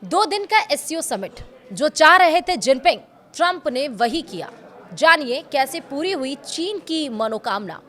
2 दिन का SCO summit जो चाह रहे थे जिनपिंग, ट्रंप ने वही किया। जानिए कैसे पूरी हुई चीन की मनोकामना।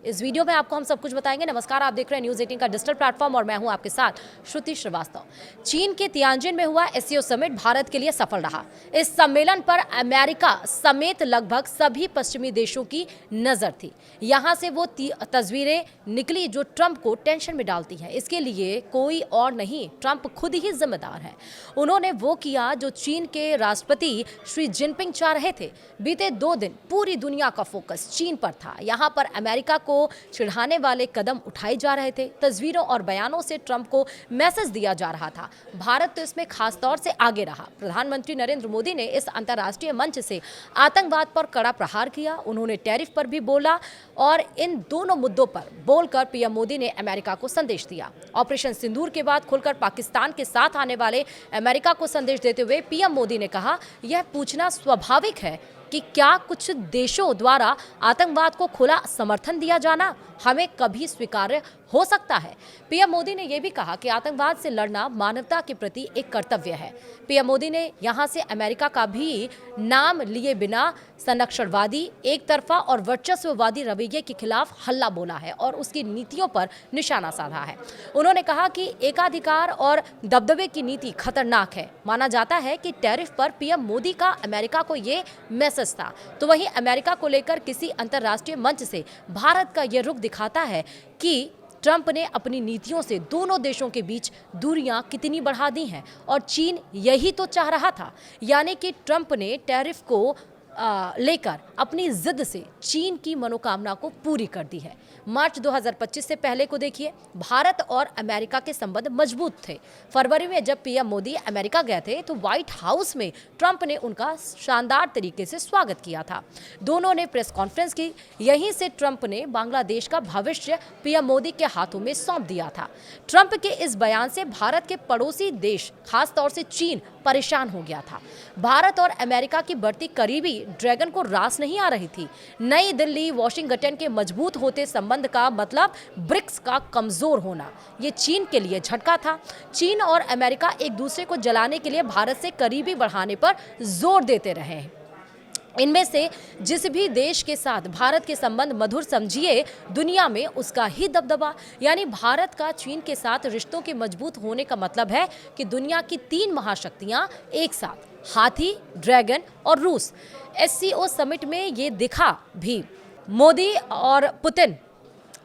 इस वीडियो में आपको हम सब कुछ बताएंगे। नमस्कार, आप देख रहे हैं न्यूज़ 18 का डिजिटल प्लेटफॉर्म और मैं हूं आपके साथ श्रुति श्रीवास्तव। चीन के तियानजिन में हुआ एससीओ समिट भारत के लिए सफल रहा। इस सम्मेलन पर अमेरिका समेत लगभग सभी पश्चिमी देशों की नजर थी। यहां से वो तस्वीरें निकली जो ट्रंप को टेंशन में डालती हैं। इसके लिए कोई और नहीं, ट्रंप खुद ही जिम्मेदार है। उन्होंने वो किया जो चीन के राष्ट्रपति शी जिनपिंग चाह रहे थे। बीते 2 दिन पूरी दुनिया का फोकस चीन पर था। यहां पर अमेरिका को चिढ़ाने वाले कदम उठाए जा रहे थे। तस्वीरों और बयानों से ट्रंप को मैसेज दिया जा रहा था। भारत तो इसमें खासतौर से आगे रहा। प्रधानमंत्री नरेंद्र मोदी ने इस अंतर्राष्ट्रीय मंच से आतंकवाद पर कड़ा प्रहार किया। उन्होंने टैरिफ पर भी बोला और इन दोनों मुद्दों पर बोलकर पीएम मोदी ने अमेरिका को संदेश दिया। ऑपरेशन सिंदूर के बाद खुलकर पाकिस्तान के साथ आने वाले अमेरिका को संदेश देते हुए पीएम मोदी ने कहा, यह पूछना स्वाभाविक है कि क्या कुछ देशों द्वारा आतंकवाद को खुला समर्थन दिया जाना हमें कभी स्वीकार्य हो सकता है। पीएम मोदी ने यह भी कहा कि आतंकवाद से लड़ना मानवता के प्रति एक कर्तव्य है। पीएम मोदी ने यहां से अमेरिका का भी नाम लिए बिना संरक्षणवादी, एक तरफा और वर्चस्ववादी रवैये के खिलाफ हल्ला बोला है और उसकी नीतियों पर निशाना साधा है। उन्होंने कहा कि एकाधिकार और दबदबे की नीति खतरनाक है। माना जाता है कि टैरिफ पर पीएम मोदी का अमेरिका को ये मैसेज था। तो वहीं अमेरिका को लेकर किसी अंतर्राष्ट्रीय मंच से भारत का यह रुख दिखाता है कि ट्रंप ने अपनी नीतियों से दोनों देशों के बीच दूरियां कितनी बढ़ा दी हैं और चीन यही तो चाह रहा था। यानी कि ट्रंप ने टैरिफ को लेकर अपनी जिद से चीन की मनोकामना को पूरी कर दी है। मार्च 2025 से पहले को देखिए, भारत और अमेरिका के संबंध मजबूत थे। फरवरी में जब पीएम मोदी अमेरिका गए थे तो व्हाइट हाउस में ट्रंप ने उनका शानदार तरीके से स्वागत किया था। दोनों ने प्रेस कॉन्फ्रेंस की। यहीं से ट्रंप ने बांग्लादेश का भविष्य पीएम मोदी के हाथों में सौंप दिया था। ट्रंप के इस बयान से भारत के पड़ोसी देश, खासतौर से चीन, परेशान हो गया था। भारत और अमेरिका की बढ़ती करीबी ड्रैगन को रास नहीं आ रही थी। नई दिल्ली वाशिंगटन के मजबूत होते संबंध का मतलब ब्रिक्स का कमजोर होना। ये चीन के लिए झटका था। चीन और अमेरिका एक दूसरे को जलाने के लिए भारत से करीबी बढ़ाने पर जोर देते रहे हैं। इनमें से जिस भी देश के साथ भारत के संबंध मधुर समझिए, दुनिया में उसका ही दबदबा। यानी भारत का चीन के साथ रिश्तों के मजबूत होने का मतलब है कि दुनिया की 3 महाशक्तियां एक साथ, हाथी, ड्रैगन और रूस। एससीओ समिट में ये दिखा भी। मोदी और पुतिन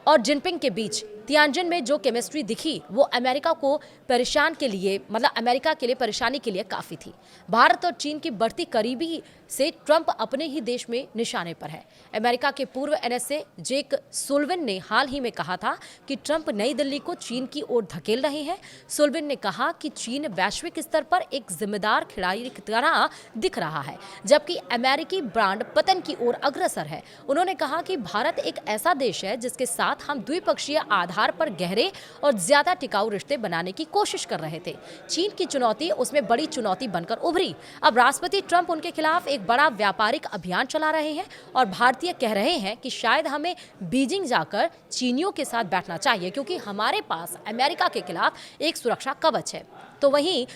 और जिनपिंग के बीच तियानजिन में जो केमिस्ट्री दिखी वो अमेरिका को परेशान के लिए, मतलब अमेरिका के लिए परेशानी के लिए काफ़ी थी। भारत और चीन की बढ़ती करीबी से ट्रंप अपने ही देश में निशाने पर है। अमेरिका के पूर्व एनएसए जेक सुल्लिवन ने हाल ही में कहा था कि ट्रंप नई दिल्ली को चीन की ओर धकेल रहे हैं। सुल्लिवन ने कहा कि चीन वैश्विक स्तर पर एक जिम्मेदार खिलाड़ी की तरह दिख रहा है, जबकि अमेरिकी ब्रांड पतन की ओर अग्रसर है। उन्होंने कहा कि भारत एक ऐसा देश है जिसके साथ हम द्विपक्षीय आधार पर गहरे और ज्यादा टिकाऊ रिश्ते बनाने की कोशिश कर रहे थे। चीन की चुनौती उसमें बड़ी चुनौती बनकर उभरी। अब राष्ट्रपति ट्रंप उनके खिलाफ एक बड़ा व्यापारिक अभियान चला रहे हैं और भारतीय कह रहे हैं कि शायद हमें बीजिंग जाकर चीनियों के साथ बैठना चाहिए, क्योंकि हमारे पास अमेरिका के खिलाफ एक सुरक्षा कवच है। तो वहीं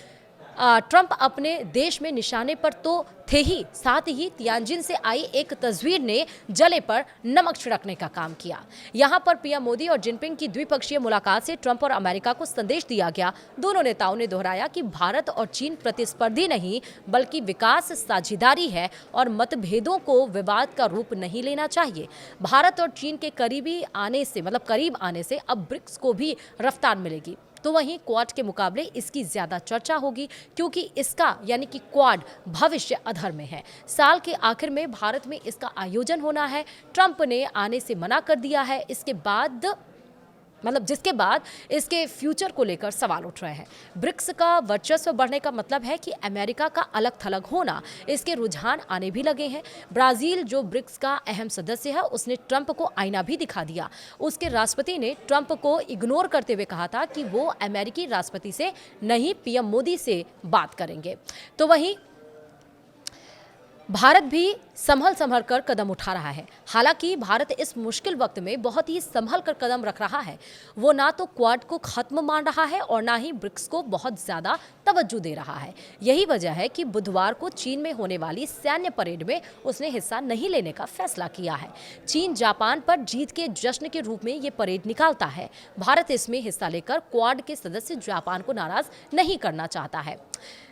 ट्रंप अपने देश में निशाने पर तो थे ही, साथ ही तियानजिन से आई एक तस्वीर ने जले पर नमक छिड़कने का काम किया। यहां पर पीएम मोदी और जिनपिंग की द्विपक्षीय मुलाकात से ट्रंप और अमेरिका को संदेश दिया गया। दोनों नेताओं ने दोहराया कि भारत और चीन प्रतिस्पर्धी नहीं बल्कि विकास साझेदारी है और मतभेदों को विवाद का रूप नहीं लेना चाहिए। भारत और चीन के करीब आने से अब ब्रिक्स को भी रफ्तार मिलेगी। तो वहीं क्वाड के मुकाबले इसकी ज्यादा चर्चा होगी, क्योंकि इसका यानी कि क्वाड भविष्य अधर में है। साल के आखिर में भारत में इसका आयोजन होना है। ट्रंप ने आने से मना कर दिया है। जिसके बाद इसके फ्यूचर को लेकर सवाल उठ रहे हैं। ब्रिक्स का वर्चस्व बढ़ने का मतलब है कि अमेरिका का अलग थलग होना, इसके रुझान आने भी लगे हैं। ब्राजील जो ब्रिक्स का अहम सदस्य है, उसने ट्रंप को आईना भी दिखा दिया। उसके राष्ट्रपति ने ट्रंप को इग्नोर करते हुए कहा था कि वो अमेरिकी राष्ट्रपति से नहीं, पीएम मोदी से बात करेंगे। तो वहीं भारत भी संभल संभल कर कदम उठा रहा है। हालांकि भारत इस मुश्किल वक्त में बहुत ही संभल कर कदम रख रहा है। वो ना तो क्वाड को खत्म मान रहा है और ना ही ब्रिक्स को बहुत ज्यादा तवज्जो दे रहा है। यही वजह है कि बुधवार को चीन में होने वाली सैन्य परेड में उसने हिस्सा नहीं लेने का फैसला किया है। चीन जापान पर जीत के जश्न के रूप में ये परेड निकालता है। भारत इसमें हिस्सा लेकर क्वाड के सदस्य जापान को नाराज नहीं करना चाहता है।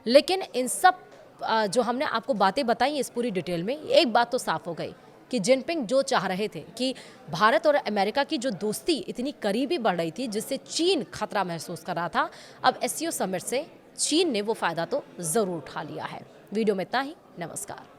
लेकिन इन सब जो हमने आपको बातें बताई इस पूरी डिटेल में, एक बात तो साफ हो गई कि जिनपिंग जो चाह रहे थे कि भारत और अमेरिका की जो दोस्ती इतनी करीबी बढ़ रही थी जिससे चीन खतरा महसूस कर रहा था, अब एससीओ समिट से चीन ने वो फायदा तो जरूर उठा लिया है। वीडियो में इतना ही। नमस्कार।